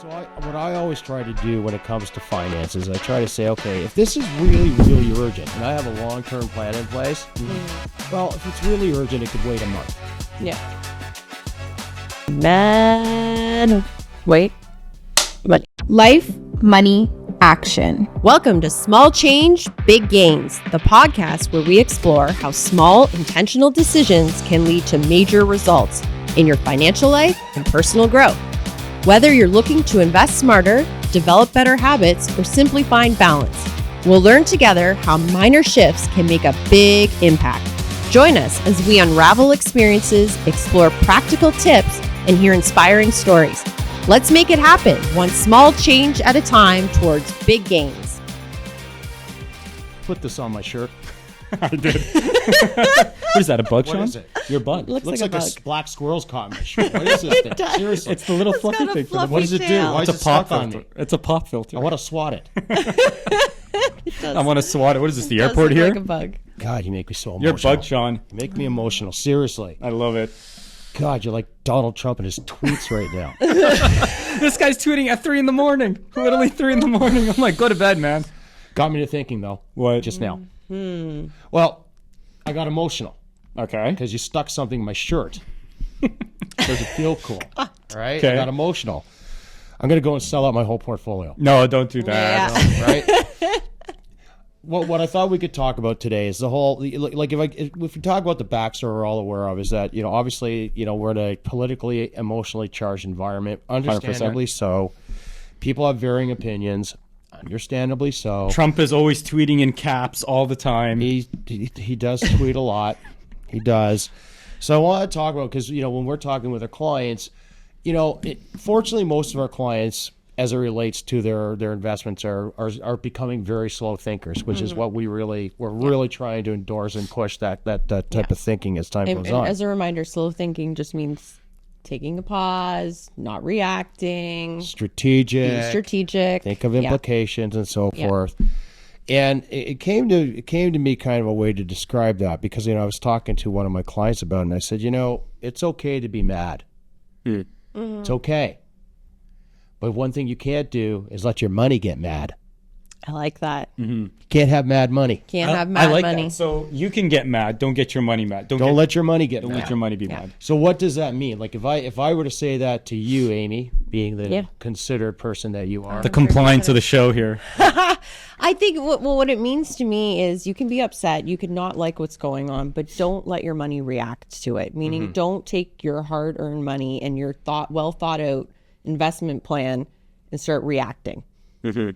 So what I always try to do when it comes to finances, I try to say, okay, if this is really, really urgent and I have a long-term plan in place, well, if it's really urgent, it could wait a month. Yeah. Man. Wait. Money. Life, money, action. Welcome to Small Change, Big Gains, the podcast where we explore how small, intentional decisions can lead to major results in your financial life and personal growth. Whether you're looking to invest smarter, develop better habits, or simply find balance, we'll learn together how minor shifts can make a big impact. Join us as we unravel experiences, explore practical tips, and hear inspiring stories. Let's make it happen, one small change at a time towards big gains. Put this on my shirt. I did. What is that, a bug, Sean? What is it? Your bug. Looks like a a bug. black squirrel's caught my shirt. What is this thing? does. Seriously. It's the little It's fluffy got a thing. fluffy What does it do? tail. Why is It's it a pop stuck on filter. me? It's a pop filter. I want to swat it. I want to swat it. What is this, the Does airport look here? like a bug. God, you make me so You're emotional. bug, Sean. You make me emotional. Seriously. I love it. God, you're like Donald Trump in his tweets right now. This guy's tweeting at 3 in the morning. Literally 3 in the morning. I'm like, go to bed, man. Got me to thinking, though. What? Just now. Well, I got emotional Okay. because you stuck something in my shirt. Does it feel cool? All right? Okay. I got emotional. I'm going to go and sell out my whole portfolio. No, don't do that. Yeah. Right? Well, what I thought we could talk about today is the whole, like, if we talk about the backstory we're all aware of, is that, you know, obviously, you know, we're in a politically, emotionally charged environment, understandably so. People have varying opinions, understandably so. Trump is always tweeting in caps all the time. He does tweet a lot. He does. So I want to talk about, because, you know, when we're talking with our clients, you know, fortunately, most of our clients, as it relates to their investments, are becoming very slow thinkers, which is what we're really trying to endorse and push that type of thinking as time goes And on. as a reminder, slow thinking just means taking a pause, not reacting, Strategic. being strategic. Think of Yeah. implications and so Yeah. forth. And it came to me kind of a way to describe that, because, you know, I was talking to one of my clients about it, and I said, you know, it's okay to be mad. It's okay. But one thing you can't do is let your money get mad. I like that. You can't have mad money. Can't have mad I like money. that. So you can get mad. Don't get your money mad. Don't let your money get Don't mad. let your money be mad. So what does that mean? Like, if I were to say that to you, Amy, being the Yeah. considered person that you are, The compliance of the show here. I think what it means to me is you can be upset, you could not like what's going on, but don't let your money react to it. Meaning, don't take your hard-earned money and your well thought out investment plan and start reacting, because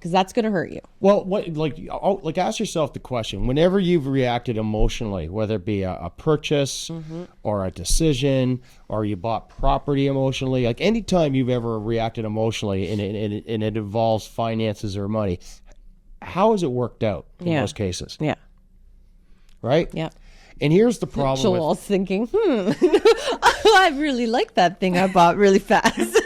that's going to hurt you. well, like ask yourself the question: whenever you've reacted emotionally, whether it be a purchase or a decision, or you bought property emotionally, like anytime you've ever reacted emotionally and it involves finances or money, how has it worked out in Yeah. most cases? Yeah, Right? yeah. And here's the problem. with- Joel's thinking, I really like that thing I bought really fast.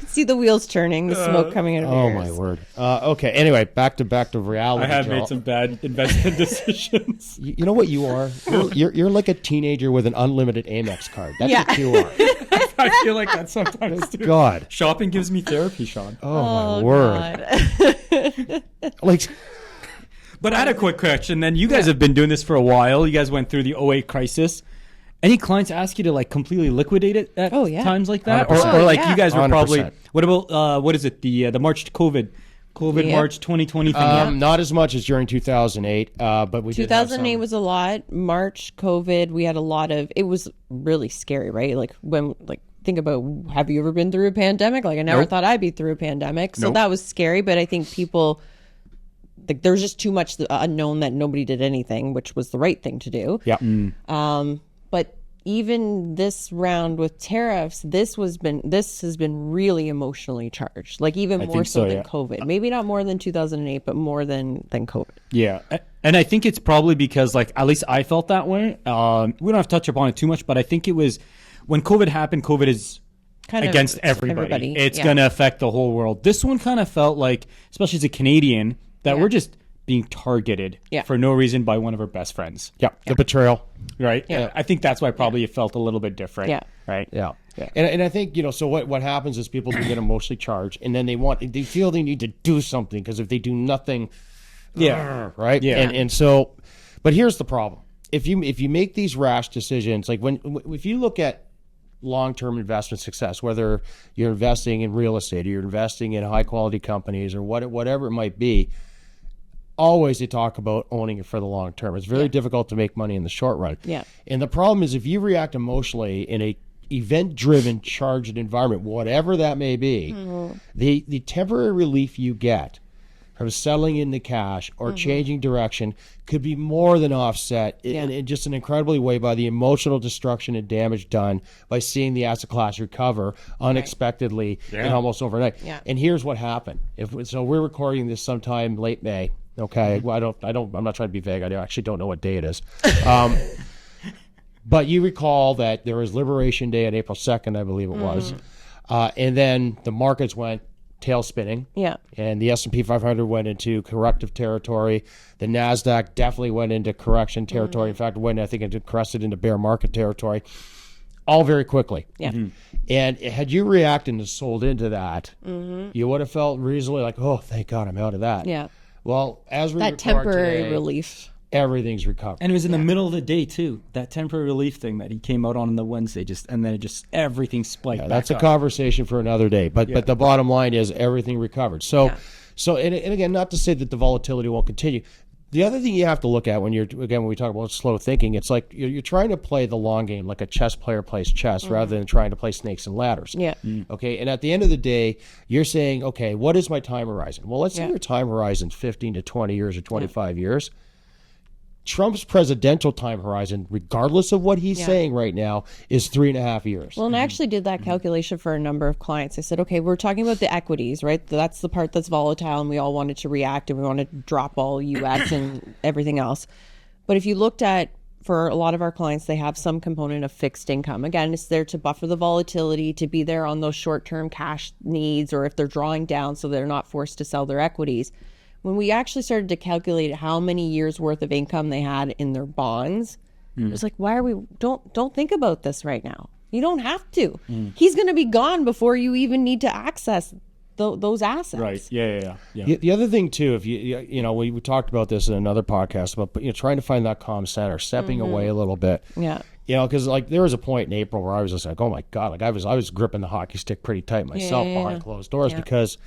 See the wheels turning, the smoke coming out of Oh your my ears. word. Okay. Anyway, back to reality. I have Joel. made some bad investment decisions. You know what you are? You're like a teenager with an unlimited Amex card. That's Yeah. what you are. I feel like that sometimes too. God. Shopping gives me therapy, Sean. Oh, my word. God. Like, But I had a quick question. Then you guys have been doing this for a while. You guys went through the '08 crisis. Any clients ask you to like completely liquidate it at Oh, yeah. times like that, 100%. or like yeah. you guys were 100%. probably? What about what is it? The March COVID Yeah. March 2020 thing. not as much as during 2008, but we did have 2008 some. was a lot. March, COVID, we had a lot of, it was really scary, right? Like think about, have you ever been through a pandemic? Like I never Nope. thought I'd be through a pandemic. So Nope. that was scary, but I think people, like there was just too much unknown that nobody did anything, which was the right thing to do. Yeah. But even this round with tariffs, this has been really emotionally charged. Like even more think so so, than yeah. COVID. Maybe not more than 2008, but more than COVID. Yeah, and I think it's probably because like at least I felt that way. We don't have to touch upon it too much, but I think it was when COVID happened. COVID is Kind of against everybody. It's yeah. going to affect the whole world. This one kind of felt like, especially as a Canadian, that we're just being targeted Yeah. for no reason by one of her best friends. Yeah, the betrayal. Right? Yeah. I think that's why probably it felt a little bit different. Yeah. Right? Yeah. Yeah. And I think, so what happens is people do get emotionally charged, and then they feel they need to do something, because if they do nothing, right? Yeah. And so, but here's the problem. If you make these rash decisions, like if you look at long-term investment success, whether you're investing in real estate or you're investing in high-quality companies or whatever it might be, always they talk about owning it for the long term. It's very difficult to make money in the short run. Yeah. And the problem is, if you react emotionally in a event-driven, charged environment, whatever that may be, the temporary relief you get from settling into cash or changing direction could be more than offset in just an incredibly way by the emotional destruction and damage done by seeing the asset class recover unexpectedly and almost overnight. Yeah. And here's what happened. So we're recording this sometime late May. Okay, well, I'm not trying to be vague. I actually don't know what day it is. But you recall that there was Liberation Day on April 2nd, I believe it was. And then the markets went tail spinning. Yeah. And the S&P 500 went into corrective territory. The NASDAQ definitely went into correction territory. In fact, I think it crested into bear market territory. All very quickly. Yeah. And had you reacted and sold into that, you would have felt reasonably like, oh, thank God I'm out of that. Yeah. Well, as we That record temporary today, relief. everything's recovered. And it was in the middle of the day too. That temporary relief thing that he came out on the Wednesday, and then everything spiked. Yeah, that's a back up. conversation for another day. But the bottom line is everything recovered. So and again, not to say that the volatility won't continue. The other thing you have to look at when we talk about slow thinking, it's like you're trying to play the long game, like a chess player plays chess, rather than trying to play snakes and ladders. Yeah. Okay. And at the end of the day, you're saying, okay, what is my time horizon? Well, let's say your time horizon 15 to 20 years or 25 years. Trump's presidential time horizon, regardless of what he's saying right now, is 3.5 years. Well, and I actually did that calculation for a number of clients. I said, okay, we're talking about the equities, right? That's the part that's volatile, and we all wanted to react, and we wanted to drop all UX and everything else. But if you looked at, for a lot of our clients, they have some component of fixed income. Again, it's there to buffer the volatility, to be there on those short-term cash needs, or if they're drawing down so they're not forced to sell their equities. When we actually started to calculate how many years worth of income they had in their bonds, it was like, why are we don't think about this right now. You don't have to. He's going to be gone before you even need to access those assets. Right. Yeah. The other thing too, if we talked about this in another podcast about trying to find that calm center, stepping away a little bit. Yeah. Because like there was a point in April where I was just like, oh my God, like I was gripping the hockey stick pretty tight myself behind closed doors because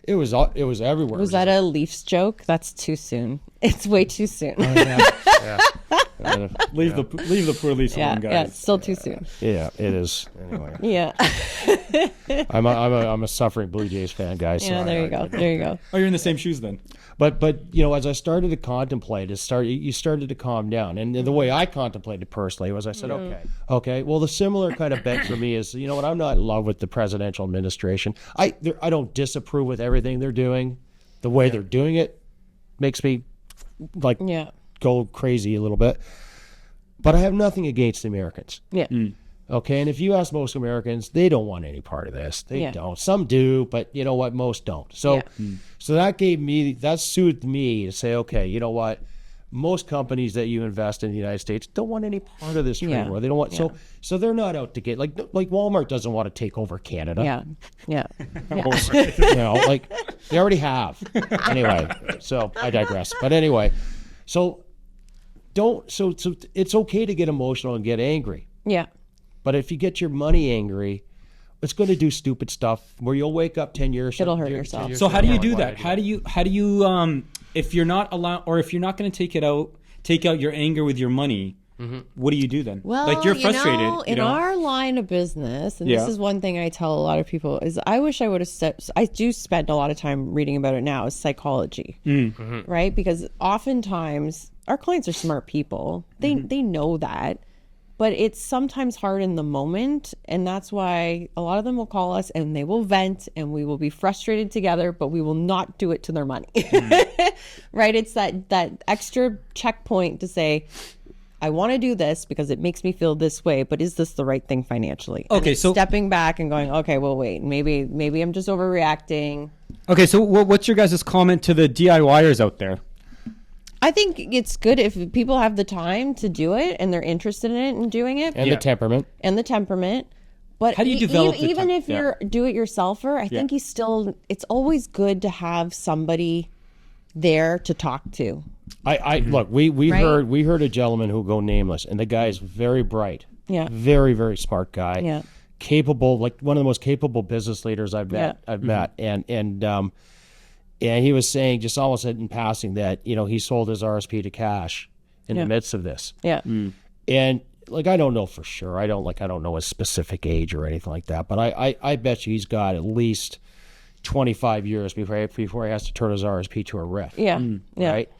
it was everywhere. Was that a Leafs joke? That's too soon. It's way too soon. Leave the poor Leafs alone, guys. Yeah, it's still too soon. Yeah, it is. Anyway, Yeah. I'm a suffering Blue Jays fan, guys. Yeah, so there you go. There you go. Oh, you're in the same shoes then. But as I started to contemplate, you started to calm down, and the way I contemplated personally was I said, okay. Well, the similar kind of bet for me is, what, I'm not in love with the presidential administration. I don't disapprove with everything they're doing. The way they're doing it makes me go crazy a little bit. But I have nothing against the Americans. Yeah. Okay, and if you ask most Americans, they don't want any part of this. They don't. Some do, but you know what? Most don't. So, so that soothed me to say, okay, you know what? Most companies that you invest in the United States don't want any part of this trade war. They don't want so they're not out to get like Walmart doesn't want to take over Canada. Yeah. Like they already have. Anyway, so I digress. But anyway, so it's okay to get emotional and get angry. Yeah. But if you get your money angry, it's going to do stupid stuff where you'll wake up 10 years. It'll hurt yourself. So how do you do that? How do you if you're not allowed, or if you're not going to take out your anger with your money, what do you do then? Well, like you're frustrated. In our line of business, and this is one thing I tell a lot of people, is I wish I would have I do spend a lot of time reading about it now, is psychology, right? Because oftentimes our clients are smart people. They know that. But it's sometimes hard in the moment, and that's why a lot of them will call us and they will vent and we will be frustrated together, but we will not do it to their money. Right? It's that extra checkpoint to say, I want to do this because it makes me feel this way, but is this the right thing financially? Okay, so stepping back and going, okay, well, wait, maybe I'm just overreacting. Okay, so what's your guys' comment to the DIYers out there? I think it's good if people have the time to do it and they're interested in it and doing it. And the temperament. But How do you develop the even time? if you're do-it-yourselfer, I think it's always good to have somebody there to talk to. Look, we Right? heard a gentleman who go nameless, and the guy is very bright. Yeah. Very, very smart guy. Yeah. Capable, like one of the most capable business leaders I've met. And he was saying, just almost in passing, that he sold his RSP to cash in the midst of this. Yeah. And like, I don't know for sure. I don't know his specific age or anything like that. But I bet you he's got at least 25 years before he has to turn his RSP to a RIF. Yeah. Yeah. Right?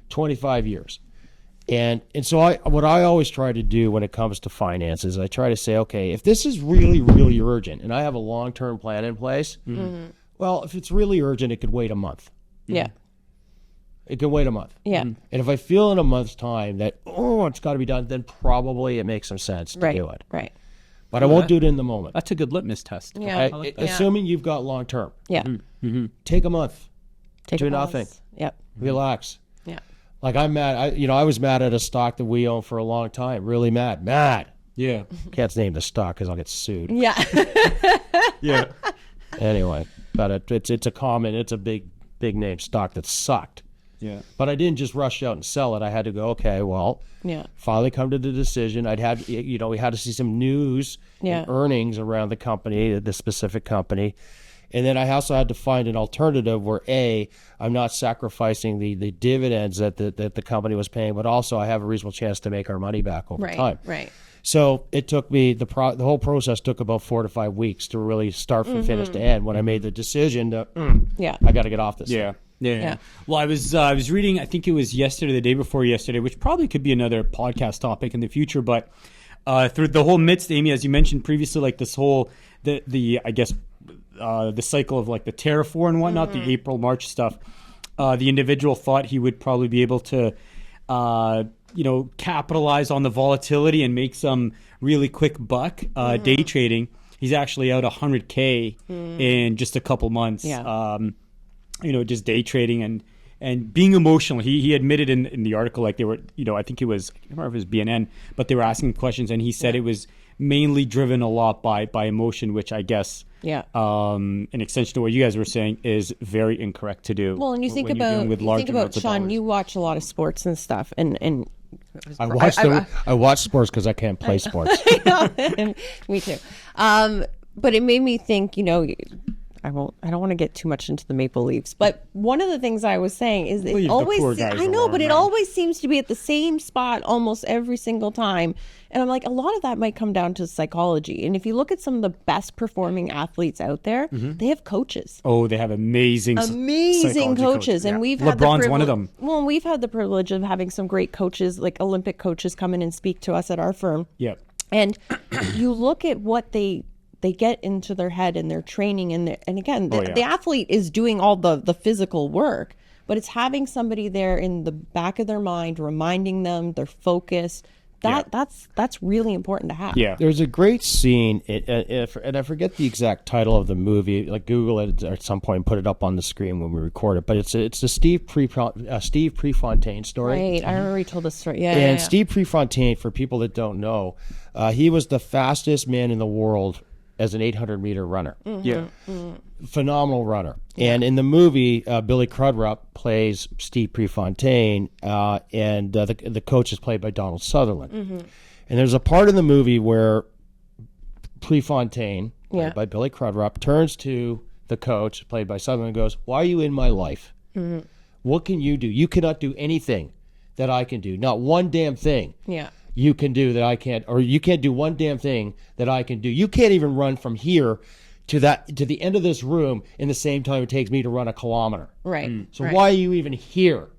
25 years. And so what I always try to do when it comes to finances, I try to say, okay, if this is really, really urgent and I have a long-term plan in place, well, if it's really urgent, it could wait a month. Yeah. It can wait a month. Yeah. And if I feel in a month's time that, it's got to be done, then probably it makes some sense to do it. Right. But I won't do it in the moment. That's a good litmus test. Yeah. Assuming you've got long-term. Yeah. Take a month. Take Do a pause. nothing. Yep. Relax. Yeah. Like, I'm mad. I was mad at a stock that we own for a long time. Really mad. Yeah. Can't name the stock because I'll get sued. Yeah. Yeah. Anyway, but it's a big name stock that sucked. Yeah. But I didn't just rush out and sell it. I had to go, okay, well, finally come to the decision. We had to see some news and earnings around the company, the specific company. And then I also had to find an alternative where I'm not sacrificing the dividends that the company was paying, but also I have a reasonable chance to make our money back over time. Right. So it took me the whole process took about 4 to 5 weeks to really start from finish to end. When I made the decision to, I got to get off this. Yeah. Well, I was reading, I think it was yesterday, the day before yesterday, which probably could be another podcast topic in the future, but through the whole midst, Amy, as you mentioned previously, like this whole the cycle of like the tariff war and whatnot, the April, March stuff, the individual thought he would probably be able to capitalize on the volatility and make some really quick buck day trading. He's actually out $100K in just a couple months. Just day trading and being emotional. He admitted in the article, like they were, I think it was, I can't remember if it was BNN, but they were asking questions, and he said it was mainly driven a lot by emotion, which I guess, an extension to what you guys were saying, is very incorrect to do. Well, and you think about Sean, you watch a lot of sports and stuff, and I watch sports because I can't play sports. Me too. But it made me think, I don't want to get too much into the Maple Leafs, but one of the things I was saying is it always, it always seems to be at the same spot almost every single time. And I'm like, a lot of that might come down to psychology. And if you look at some of the best performing athletes out there, they have coaches. Oh, they have amazing coaches. And we've had LeBron's one of them. Well, we've had the privilege of having some great coaches, like Olympic coaches, come in and speak to us at our firm. Yep. And you look at what they get into their head and their training, and again, the athlete is doing all the physical work, but it's having somebody there in the back of their mind, reminding them they're focused. That's really important to have. Yeah. There's a great scene, and I forget the exact title of the movie. Like, Google it at some point and put it up on the screen when we record it. But it's the Steve Prefontaine story. Right, I remember he told the story. Steve Prefontaine, for people that don't know, he was the fastest man in the world as an 800-meter runner. Phenomenal runner. And in the movie, Billy Crudup plays Steve Prefontaine, and the coach is played by Donald Sutherland. And there's a part in the movie where Prefontaine, played by Billy Crudup, turns to the coach, played by Sutherland, and goes, "Why are you in my life? What can you do? You cannot do anything that I can do. Not one damn thing. You can do that I can't, or you can't do one damn thing that I can do. You can't even run from here to the end of this room in the same time it takes me to run a kilometer. Right. So why are you even here?"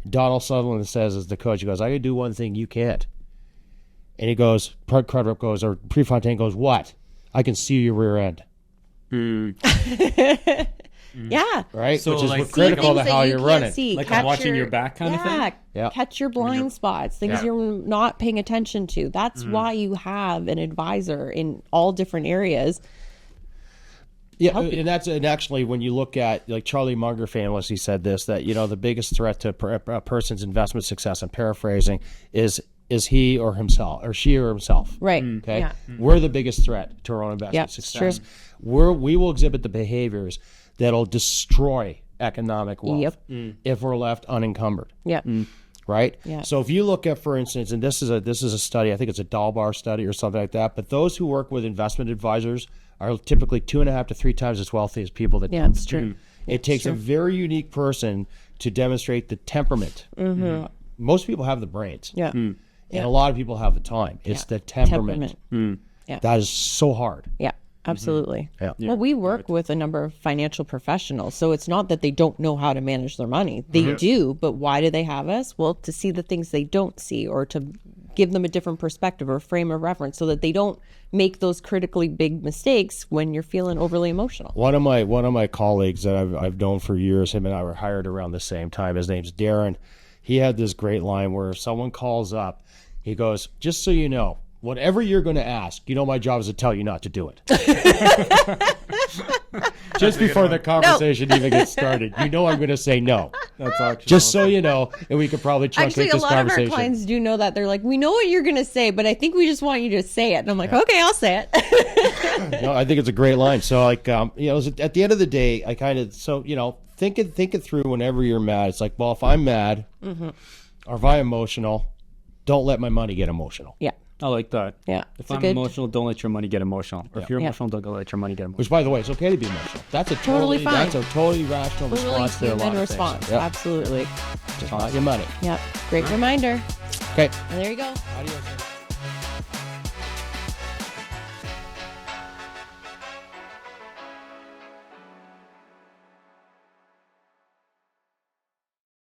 Donald Sutherland says, as the coach, he goes, "I can do one thing you can't." And he goes, Crudup goes, or Prefontaine goes, "What? I can see your rear end." Right? So, which is like, critical to how you're running. Like watching your back kind of thing? Yeah. Catch your blind spots, things you're not paying attention to. That's why you have an advisor in all different areas. Yeah, and actually, when you look at like Charlie Munger famously said this, that the biggest threat to a person's investment success, I'm paraphrasing, is he or himself, or she or himself. Right. Okay. Yeah. We're the biggest threat to our own investment success. True. We will exhibit the behaviors that'll destroy economic wealth if we're left unencumbered. Yeah. Right. Yeah. So if you look at, for instance, and this is a study, I think it's a Dalbar study or something like that, but those who work with investment advisors are typically 2.5 to 3 times as wealthy as people that don't. It's true. It takes a very unique person to demonstrate the temperament. Most people have the brains. Yeah. And a lot of people have the time. It's the temperament. Yeah. That is so hard. Yeah. Absolutely. Yeah. Well, we work with a number of financial professionals, so it's not that they don't know how to manage their money. They do, but why do they have us? Well, to see the things they don't see, or to give them a different perspective or frame of reference, so that they don't make those critically big mistakes when you're feeling overly emotional. One of my colleagues that I've known for years, him and I were hired around the same time. His name's Darren. He had this great line where if someone calls up, he goes, "Just so you know, whatever you're going to ask, my job is to tell you not to do it." Just before the conversation even gets started, I'm going to say no. That's actually Just so you know, and we could probably truncate Actually, a this lot of our conversation. clients do know that. They're like, we know what you're going to say, but I think we just want you to say it. And I'm like, okay, I'll say it. No, I think it's a great line. So, like, at the end of the day, I kind of, think it through whenever you're mad. It's like, well, if I'm mad or if I'm emotional, don't let my money get emotional. Yeah. I like that. Yeah. If I'm emotional, don't let your money get emotional. Or if you're emotional, don't let your money get emotional. Which, by the way, it's okay to be emotional. That's a Totally fine. That's a totally rational response to a lot human of response. things. Yep. Absolutely. Just not your money. Yep. Great reminder. Okay. And there you go. Adios.